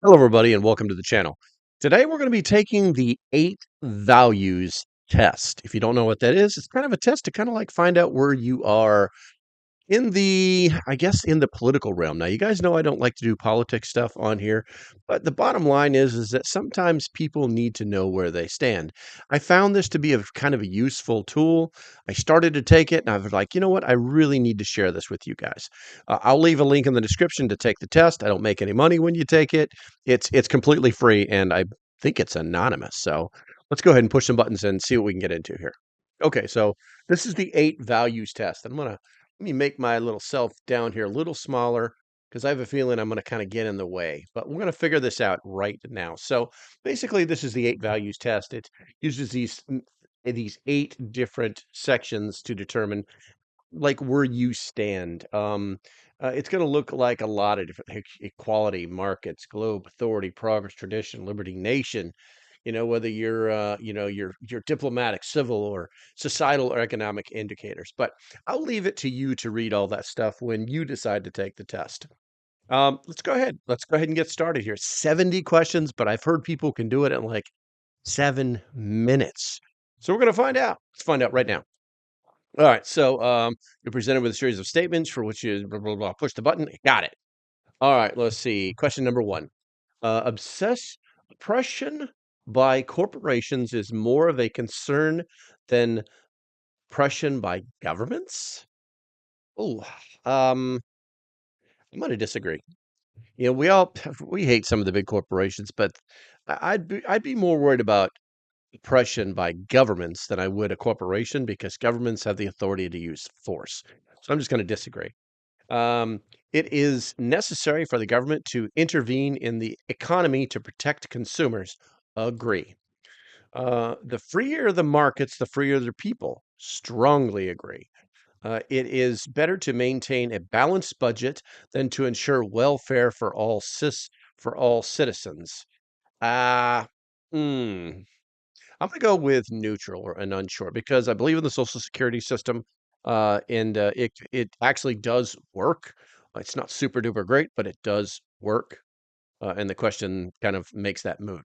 Hello, everybody, and welcome to the channel. Today, we're going to be taking the 8 values test. If you don't know what that is, it's kind of a test to kind of like find out where you are in I guess, in the political realm. Now, you guys know I don't like to do politics stuff on here, but the bottom line is that sometimes people need to know where they stand. I found this to be a kind of a useful tool. I started to take it, and I was like, you know what? I really need to share this with you guys. I'll leave a link in the description to take the test. I don't make any money when you take it. It's completely free, and I think it's anonymous. So let's go ahead and push some buttons and see what we can get into here. Okay, so this is the 8 values test. Let me make my little self down here a little smaller because I have a feeling I'm going to kind of get in the way, but we're going to figure this out right now. So basically, this is the 8 values test. It uses these 8 different sections to determine like where you stand. It's going to look like a lot of different equality, markets, globe, authority, progress, tradition, liberty, nation. Whether you're diplomatic, civil, or societal or economic indicators. But I'll leave it to you to read all that stuff when you decide to take the test. Let's go ahead. Let's go ahead and get started here. 70 questions, but I've heard people can do it in like 7 minutes. So we're going to find out. Let's find out right now. All right. So you're presented with a series of statements for which you blah, blah, blah, push the button. Got it. All right. Let's see. Question number one. Oppression by corporations is more of a concern than oppression by governments? Oh, um, I'm going to disagree. We hate some of the big corporations, but I'd be more worried about oppression by governments than I would a corporation because governments have the authority to use force. So I'm just going to disagree. Um, it is necessary for the government to intervene in the economy to protect consumers. Agree. The freer the markets, the freer the people. Strongly agree. It is better to maintain a balanced budget than to ensure welfare for all citizens. Uh, hmm. I'm going to go with neutral or an unsure because I believe in the Social Security system, and it actually does work. It's not super duper great, but it does work. And the question kind of makes that moot.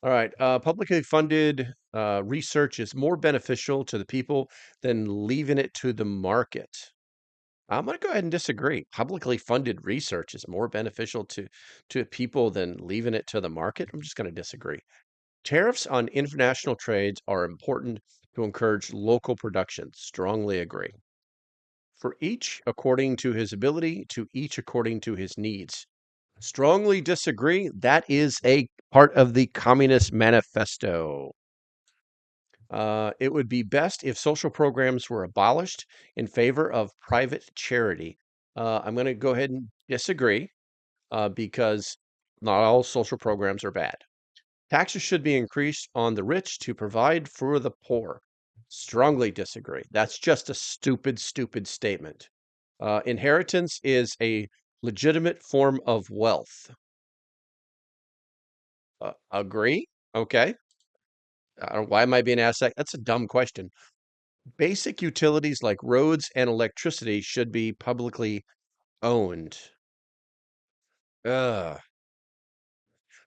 All right. Publicly funded research is more beneficial to the people than leaving it to the market. I'm going to go ahead and disagree. Publicly funded research is more beneficial to people than leaving it to the market. I'm just going to disagree. Tariffs on international trades are important to encourage local production. Strongly agree. For each according to his ability, to each according to his needs. Strongly disagree. That is a part of the Communist Manifesto. It would be best if social programs were abolished in favor of private charity. I'm going to go ahead and disagree because not all social programs are bad. Taxes should be increased on the rich to provide for the poor. Strongly disagree. That's just a stupid, stupid statement. Inheritance is a legitimate form of wealth. Agree? Okay. Why am I being asked that? That's a dumb question. Basic utilities like roads and electricity should be publicly owned. Ugh.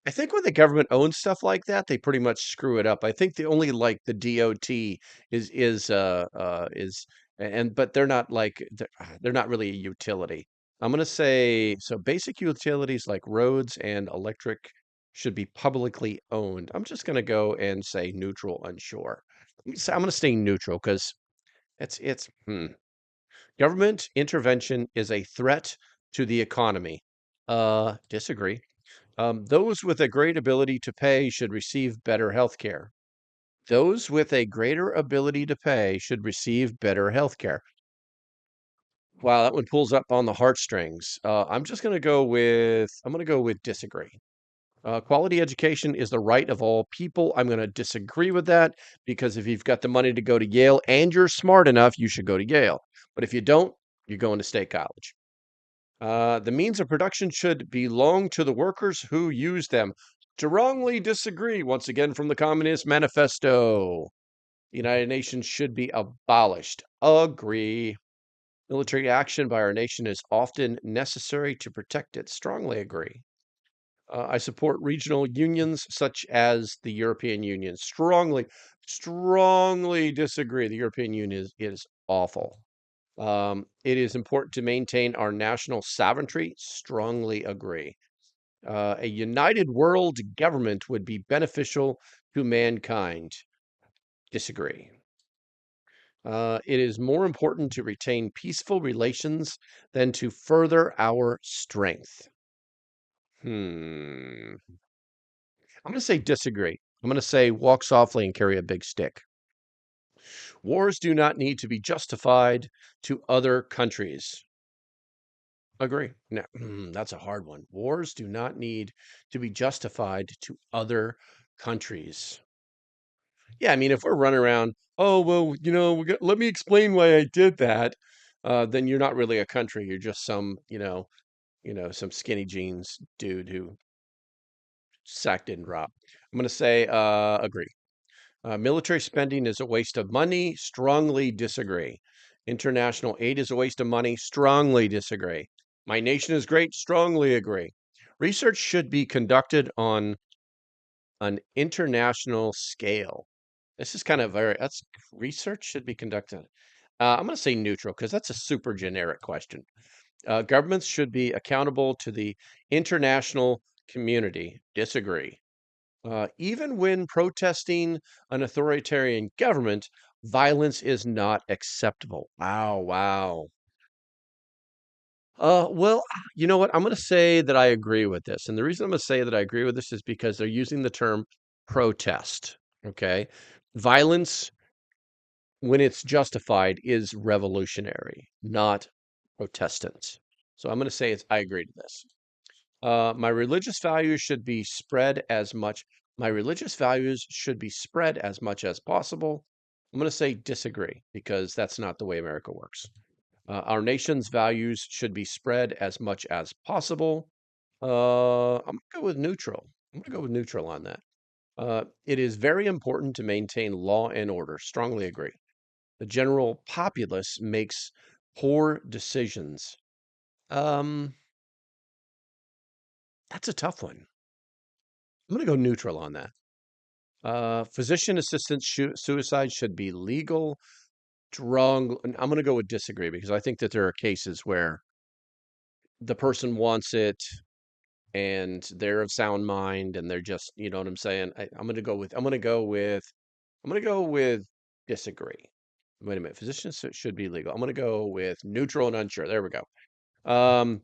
I think when the government owns stuff like that, they pretty much screw it up. I think the only like the DOT is and but they're not like they're not really a utility. I'm gonna say so basic utilities like roads and electric should be publicly owned. I'm just gonna go and say neutral, unsure. I'm gonna stay neutral because it's government intervention is a threat to the economy. Disagree. Those with a great ability to pay should receive better health care. Those with a greater ability to pay should receive better health care. Wow, that one pulls up on the heartstrings. I'm going to go with disagree. Quality education is the right of all people. I'm going to disagree with that because if you've got the money to go to Yale and you're smart enough, you should go to Yale. But if you don't, you're going to state college. The means of production should belong to the workers who use them. Strongly disagree. Once again, from the Communist Manifesto. The United Nations should be abolished. Agree. Military action by our nation is often necessary to protect it. Strongly agree. I support regional unions such as the European Union. Strongly disagree. The European Union is awful. It is important to maintain our national sovereignty. Strongly agree. A united world government would be beneficial to mankind. Disagree. It is more important to retain peaceful relations than to further our strength. Hmm. I'm going to say disagree. I'm going to say walk softly and carry a big stick. Wars do not need to be justified to other countries. Agree. No, that's a hard one. Wars do not need to be justified to other countries. Yeah, I mean, if we're running around, oh, well, let me explain why I did that, then you're not really a country. You're just some skinny jeans dude who sack didn't drop. I'm going to say agree. Military spending is a waste of money. Strongly disagree. International aid is a waste of money. Strongly disagree. My nation is great. Strongly agree. Research should be conducted on an international scale. This is kind of that's research should be conducted. I'm going to say neutral because that's a super generic question. Governments should be accountable to the international community. Disagree. Even when protesting an authoritarian government, violence is not acceptable. Wow, wow. Well, you know what? I'm going to say that I agree with this. And the reason I'm going to say that I agree with this is because they're using the term protest. Okay. Violence, when it's justified, is revolutionary, not protestant. So I'm going to say I agree to this. My religious values should be spread as much. My religious values should be spread as much as possible. I'm going to say disagree because that's not the way America works. Our nation's values should be spread as much as possible. I'm going to go with neutral. I'm going to go with neutral on that. It is very important to maintain law and order. Strongly agree. The general populace makes poor decisions. Um, that's a tough one. I'm going to go neutral on that. Physician assisted suicide should be legal. Strong. I'm going to go with disagree because I think that there are cases where the person wants it and they're of sound mind and they're just, you know what I'm saying? I'm going to go with, I'm going to go with, I'm going to go with disagree. Wait a minute. Physicians should be legal. I'm going to go with neutral and unsure. There we go. Um,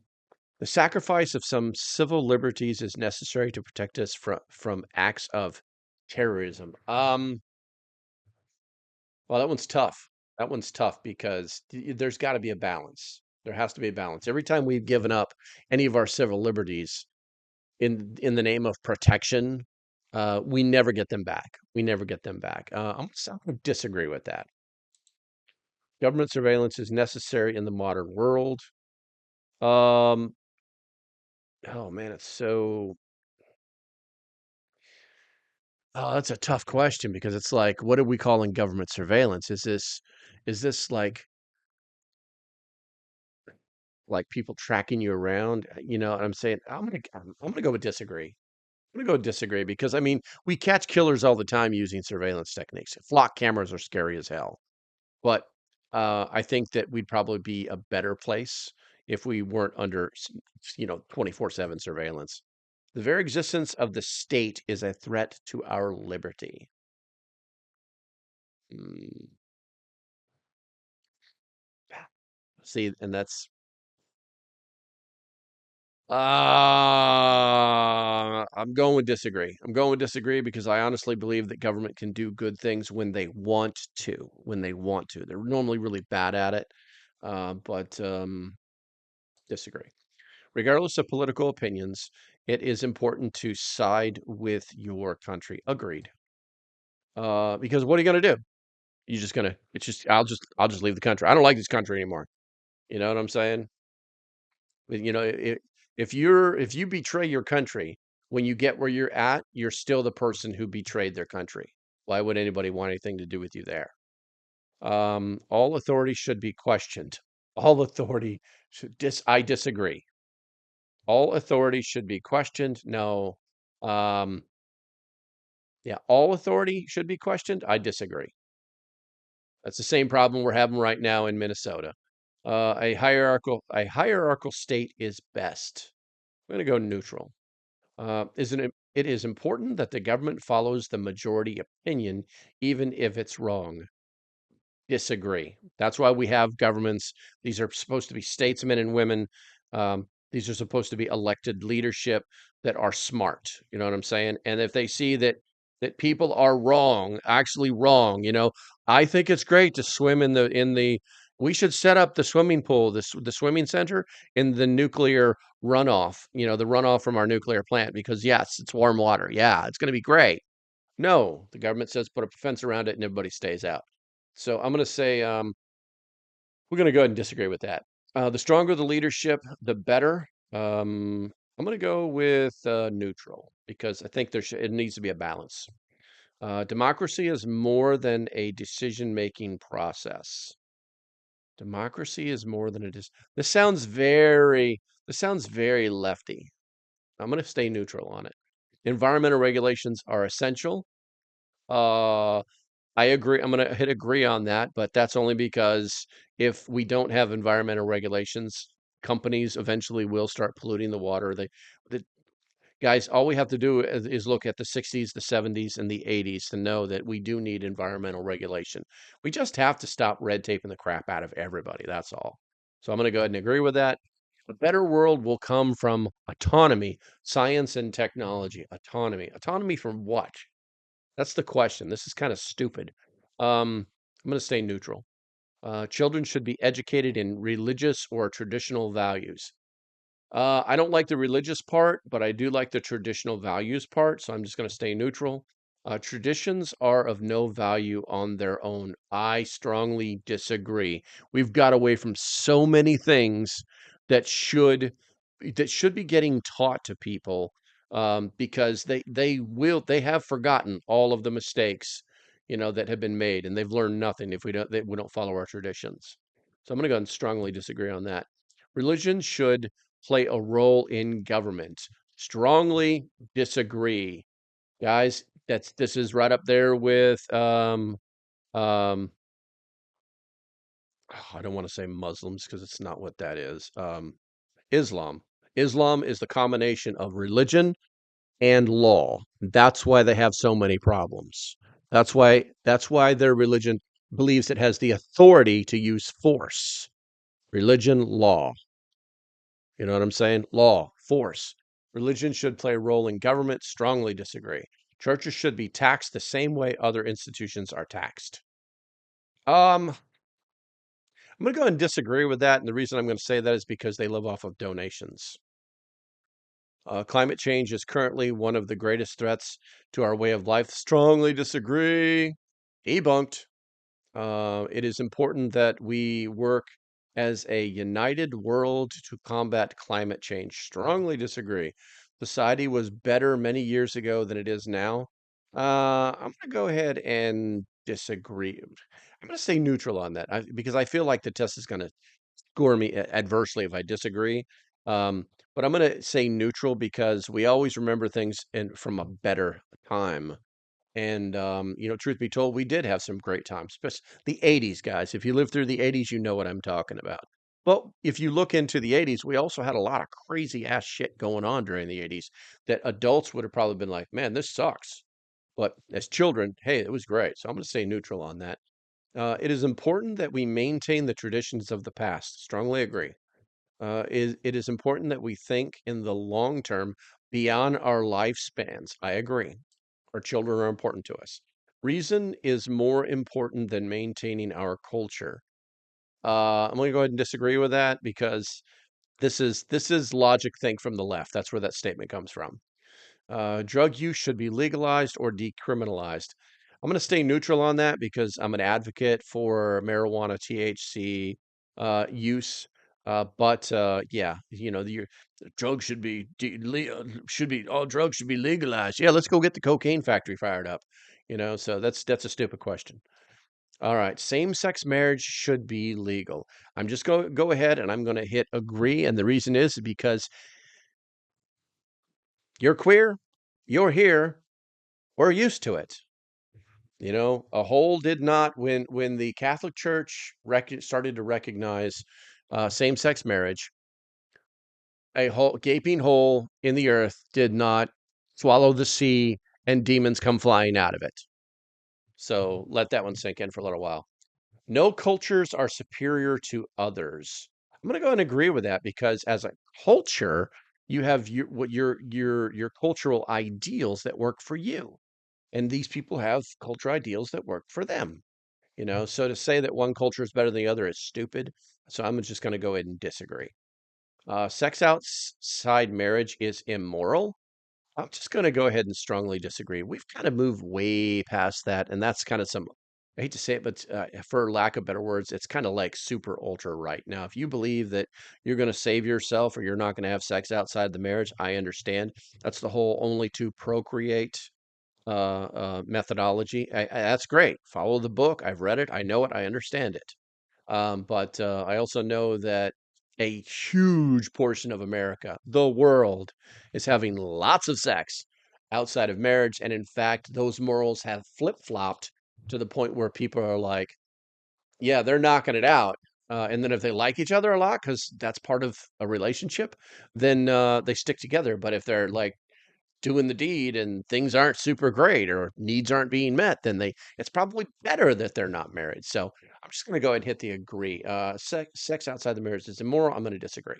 the sacrifice of some civil liberties is necessary to protect us from acts of terrorism. Well, that one's tough. That one's tough because there's got to be a balance. There has to be a balance. Every time we've given up any of our civil liberties in the name of protection, we never get them back. We never get them back. I'm going to disagree with that. Government surveillance is necessary in the modern world. Um, oh man, it's so. Oh, that's a tough question because it's like, what are we calling government surveillance? Is this like people tracking you around? You know, what I'm saying I'm gonna go with disagree. I'm gonna go with disagree because I mean we catch killers all the time using surveillance techniques. Flock cameras are scary as hell, but I think that we'd probably be a better place if we weren't under 24/7 surveillance. The very existence of the state is a threat to our liberty. Mm, see, and that's I'm going with disagree. I'm going with disagree because I honestly believe that government can do good things when they want to. When they want to, they're normally really bad at it. But disagree. Regardless of political opinions, it is important to side with your country. Agreed. Because what are you gonna do? You just gonna? It's just I'll just leave the country. I don't like this country anymore. You know what I'm saying? You know, if you betray your country, when you get where you're at, you're still the person who betrayed their country. Why would anybody want anything to do with you there? All authority should be questioned. All authority I disagree. All authority should be questioned. No. Um, yeah, all authority should be questioned. I disagree. That's the same problem we're having right now in Minnesota. A hierarchical state is best. I'm going to go neutral. It is important that the government follows the majority opinion, even if it's wrong. Disagree. That's why we have governments. These are supposed to be statesmen and women. These are supposed to be elected leadership that are smart. You know what I'm saying? And if they see that people are wrong, actually wrong, I think it's great to swim in the. We should set up the swimming pool, the swimming center in the nuclear runoff. The runoff from our nuclear plant, because yes, it's warm water. Yeah, it's going to be great. No, the government says put a fence around it and everybody stays out. So I'm going to say we're going to go ahead and disagree with that. The stronger the leadership, the better. I'm going to go with neutral because I think it needs to be a balance. Democracy is more than a decision-making process. Democracy is more than it is. This sounds very lefty. I'm going to stay neutral on it. Environmental regulations are essential. Uh, I agree. I'm going to hit agree on that, but that's only because if we don't have environmental regulations, companies eventually will start polluting the water. The guys, all we have to do is look at the 60s, the 70s, and the 80s to know that we do need environmental regulation. We just have to stop red taping the crap out of everybody. That's all. So I'm going to go ahead and agree with that. A better world will come from autonomy, science, and technology. Autonomy. Autonomy from what? That's the question. This is kind of stupid. I'm going to stay neutral. Children should be educated in religious or traditional values. I don't like the religious part, but I do like the traditional values part, so I'm just going to stay neutral. Traditions are of no value on their own. I strongly disagree. We've got away from so many things that should be getting taught to people because they have forgotten all of the mistakes that have been made, and they've learned nothing if we don't follow our traditions. So I'm going to go and strongly disagree on that. Religion should play a role in government. Strongly disagree. Guys, this is right up there with um I don't want to say Muslims because it's not what that is. Islam. Islam is the combination of religion and law. That's why they have so many problems. That's why their religion believes it has the authority to use force. Religion, law. You know what I'm saying? Law, force. Religion should play a role in government. Strongly disagree. Churches should be taxed the same way other institutions are taxed. I'm going to go ahead and disagree with that. And the reason I'm going to say that is because they live off of donations. Climate change is currently one of the greatest threats to our way of life. Strongly disagree. Debunked. It is important that we work as a united world to combat climate change. Strongly disagree. Society was better many years ago than it is now. I'm going to go ahead and disagree. I'm going to stay neutral on that because I feel like the test is going to score me adversely if I disagree. Um, but I'm going to say neutral because we always remember things from a better time. And truth be told, we did have some great times. The 80s, guys. If you lived through the 80s, you know what I'm talking about. But if you look into the 80s, we also had a lot of crazy ass shit going on during the 80s that adults would have probably been like, man, this sucks. But as children, hey, it was great. So I'm going to say neutral on that. It is important that we maintain the traditions of the past. Strongly agree. It is important that we think in the long term beyond our lifespans. I agree. Our children are important to us. Reason is more important than maintaining our culture. I'm going to go ahead and disagree with that because this is logic think from the left. That's where that statement comes from. Drug use should be legalized or decriminalized. I'm going to stay neutral on that because I'm an advocate for marijuana THC use. But yeah, the drugs all drugs should be legalized. Yeah, let's go get the cocaine factory fired up. So that's a stupid question. All right, same-sex marriage should be legal. I'm just go ahead and I'm going to hit agree, and the reason is because You're queer, you're here, we're used to it. A whole did not when the Catholic Church started to recognize same-sex marriage, a whole gaping hole in the earth did not swallow the sea and demons come flying out of it. So let that one sink in for a little while. No cultures are superior to others. I'm going to go and agree with that because as a culture, you have your cultural ideals that work for you, and these people have cultural ideals that work for them. So to say that one culture is better than the other is stupid. So I'm just going to go ahead and disagree. Sex outside marriage is immoral. I'm just going to go ahead and strongly disagree. We've kind of moved way past that, and that's kind of some, I hate to say it, but for lack of better words, it's kind of like super ultra right. Now, if you believe that you're going to save yourself or you're not going to have sex outside the marriage, I understand. That's the whole only to procreate methodology. That's great. Follow the book. I've read it. I know it. I understand it. But I also know that a huge portion of America, the world, is having lots of sex outside of marriage. And in fact, those morals have flip-flopped to the point where people are like, yeah, they're knocking it out. And then if they like each other a lot, because that's part of a relationship, then they stick together. But if they're like doing the deed and things aren't super great or needs aren't being met, then it's probably better that they're not married. So I'm just going to go ahead and hit the agree. Sex outside the marriage is immoral. I'm going to disagree.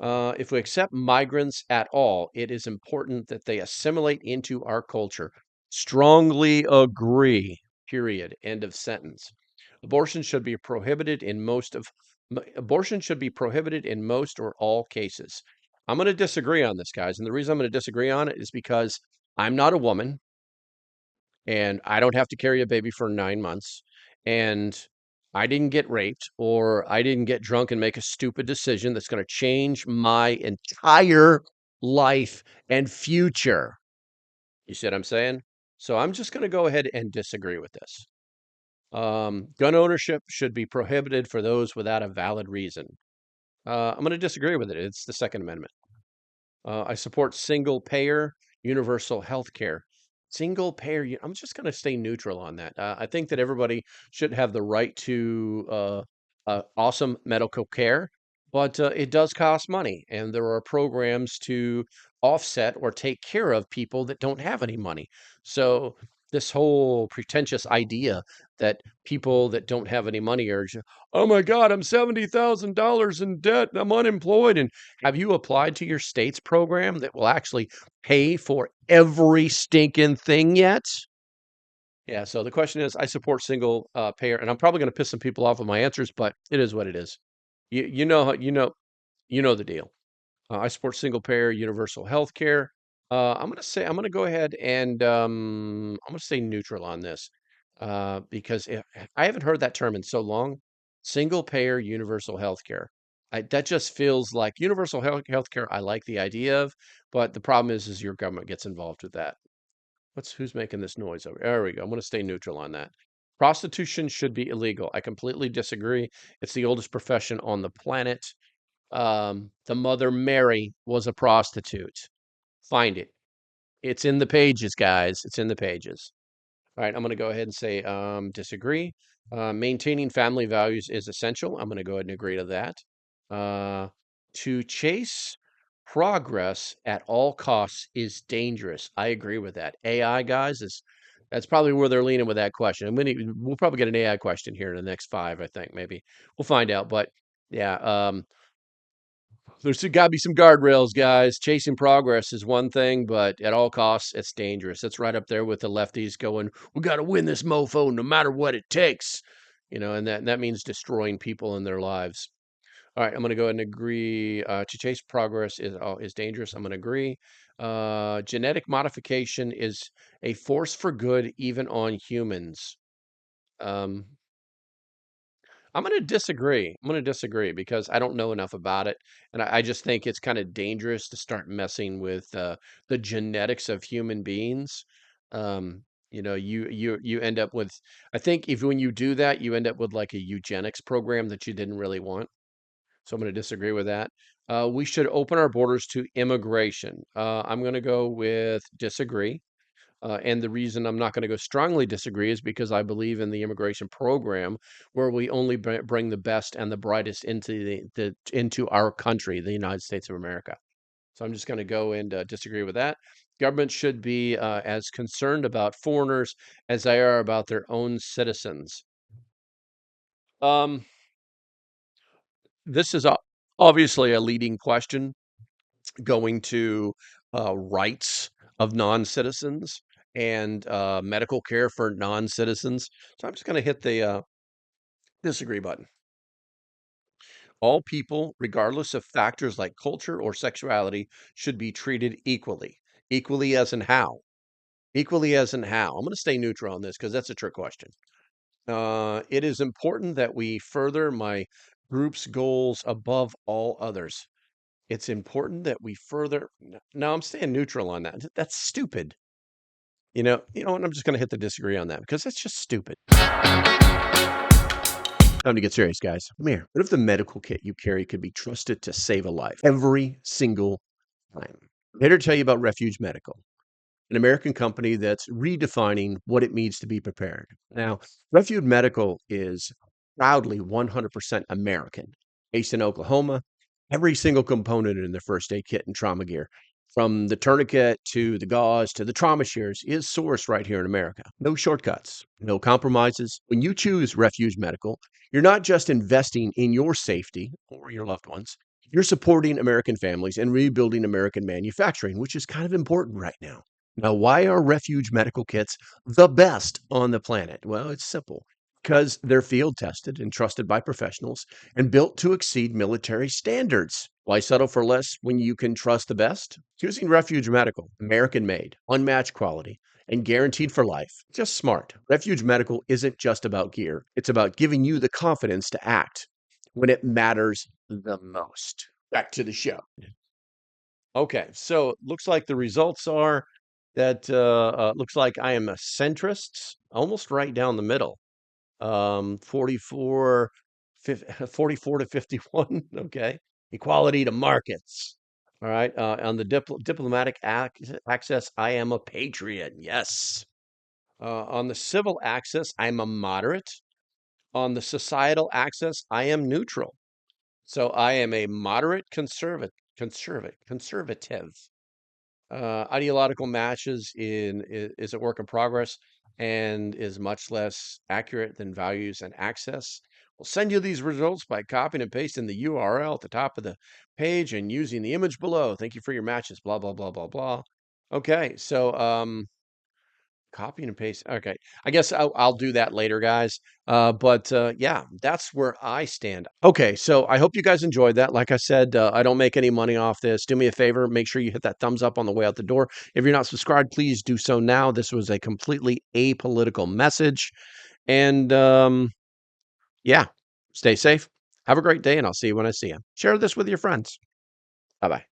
If we accept migrants at all, it is important that they assimilate into our culture. Strongly agree. Period. End of sentence. Abortion should be prohibited in most of Abortion should be prohibited in most or all cases. I'm going to disagree on this, guys, and the reason I'm going to disagree on it is because I'm not a woman and I don't have to carry a baby for 9 months, and I didn't get raped or I didn't get drunk and make a stupid decision that's going to change my entire life and future. You see what I'm saying? So I'm just going to go ahead and disagree with this. Gun ownership should be prohibited for those without a valid reason. I'm going to disagree with it. It's the Second Amendment. I support single payer universal health care. Single payer, I'm just going to stay neutral on that. I think that everybody should have the right to awesome medical care, but it does cost money, and there are programs to offset or take care of people that don't have any money. So this whole pretentious idea that people that don't have any money are, oh my God, I'm $70,000 in debt, and I'm unemployed, and have you applied to your state's program that will actually pay for every stinking thing yet? Yeah, so the question is, I support single payer, and I'm probably going to piss some people off with my answers, but it is what it is. You know the deal. I support single payer universal health care. I'm going to go ahead and I'm going to stay neutral on this because I haven't heard that term in so long. Single payer universal health care. That just feels like universal health care. I like the idea of, but the problem is your government gets involved with that. Who's making this noise over? There we go. I'm going to stay neutral on that. Prostitution should be illegal. I completely disagree. It's the oldest profession on the planet. The Mother Mary was a prostitute. Find it. It's in the pages, guys. It's in the pages. All right, I'm going to go ahead and say disagree. Maintaining family values is essential. I'm going to go ahead and agree to that. Uh, to chase progress at all costs is dangerous. I agree with that. AI, guys, is that's probably where they're leaning with that question. We'll probably get an AI question here in the next 5, I think, maybe. We'll find out. But yeah, there's got to be some guardrails, guys. Chasing progress is one thing, but at all costs, it's dangerous. It's right up there with the lefties going, "We got to win this mofo, no matter what it takes." And that means destroying people in their lives. All right, I'm going to go ahead and agree. To chase progress is dangerous. I'm going to agree. Genetic modification is a force for good, even on humans. Um, I'm going to disagree. I'm going to disagree because I don't know enough about it, and I just think it's kind of dangerous to start messing with the genetics of human beings. You end up with. I think if when you do that, you end up with like a eugenics program that you didn't really want. So I'm going to disagree with that. We should open our borders to immigration. I'm going to go with disagree. And the reason I'm not going to go strongly disagree is because I believe in the immigration program where we only bring the best and the brightest into into our country, the United States of America. So I'm just going to go and disagree with that. Government should be as concerned about foreigners as they are about their own citizens. Um, this is obviously a leading question going to rights of non-citizens and medical care for non-citizens. So I'm just going to hit the disagree button. All people, regardless of factors like culture or sexuality, should be treated equally. Equally as in how? Equally as in how? I'm going to stay neutral on this because that's a trick question. It is important that we further my group's goals above all others. It's important that we further. No, I'm staying neutral on that. That's stupid. What? I'm just going to hit the disagree on that because that's just stupid. Time to get serious, guys. Come here. What if the medical kit you carry could be trusted to save a life every single time? I'm here to tell you about Refuge Medical, an American company that's redefining what it means to be prepared. Now, Refuge Medical is proudly 100% American, based in Oklahoma. Every single component in the first aid kit and trauma gear, from the tourniquet to the gauze to the trauma shears, is sourced right here in America. No shortcuts, no compromises. When you choose Refuge Medical, you're not just investing in your safety or your loved ones. You're supporting American families and rebuilding American manufacturing, which is kind of important right now. Now, why are Refuge medical kits the best on the planet? Well, it's simple. Because they're field tested and trusted by professionals and built to exceed military standards. Why settle for less when you can trust the best? Choosing Refuge Medical, American made, unmatched quality, and guaranteed for life. Just smart. Refuge Medical isn't just about gear, it's about giving you the confidence to act when it matters the most. Back to the show. Okay, so looks like the results are that looks like I am a centrist, almost right down the middle. 44, 44 to 51. Okay. Equality to markets. All right. On the diplomatic access, I am a patriot. Yes. On the civil access, I'm a moderate. On the societal access, I am neutral. So I am a moderate conservative. Ideological matches is a work in progress and is much less accurate than values and access. We'll send you these results by copying and pasting the URL at the top of the page and using the image below. Thank you for your matches. Blah blah blah blah blah. Okay, so copy and paste. Okay. I guess I'll do that later, guys. But yeah, that's where I stand. Okay. So I hope you guys enjoyed that. Like I said, I don't make any money off this. Do me a favor. Make sure you hit that thumbs up on the way out the door. If you're not subscribed, please do so now. This was a completely apolitical message. And yeah, stay safe. Have a great day, and I'll see you when I see you. Share this with your friends. Bye bye.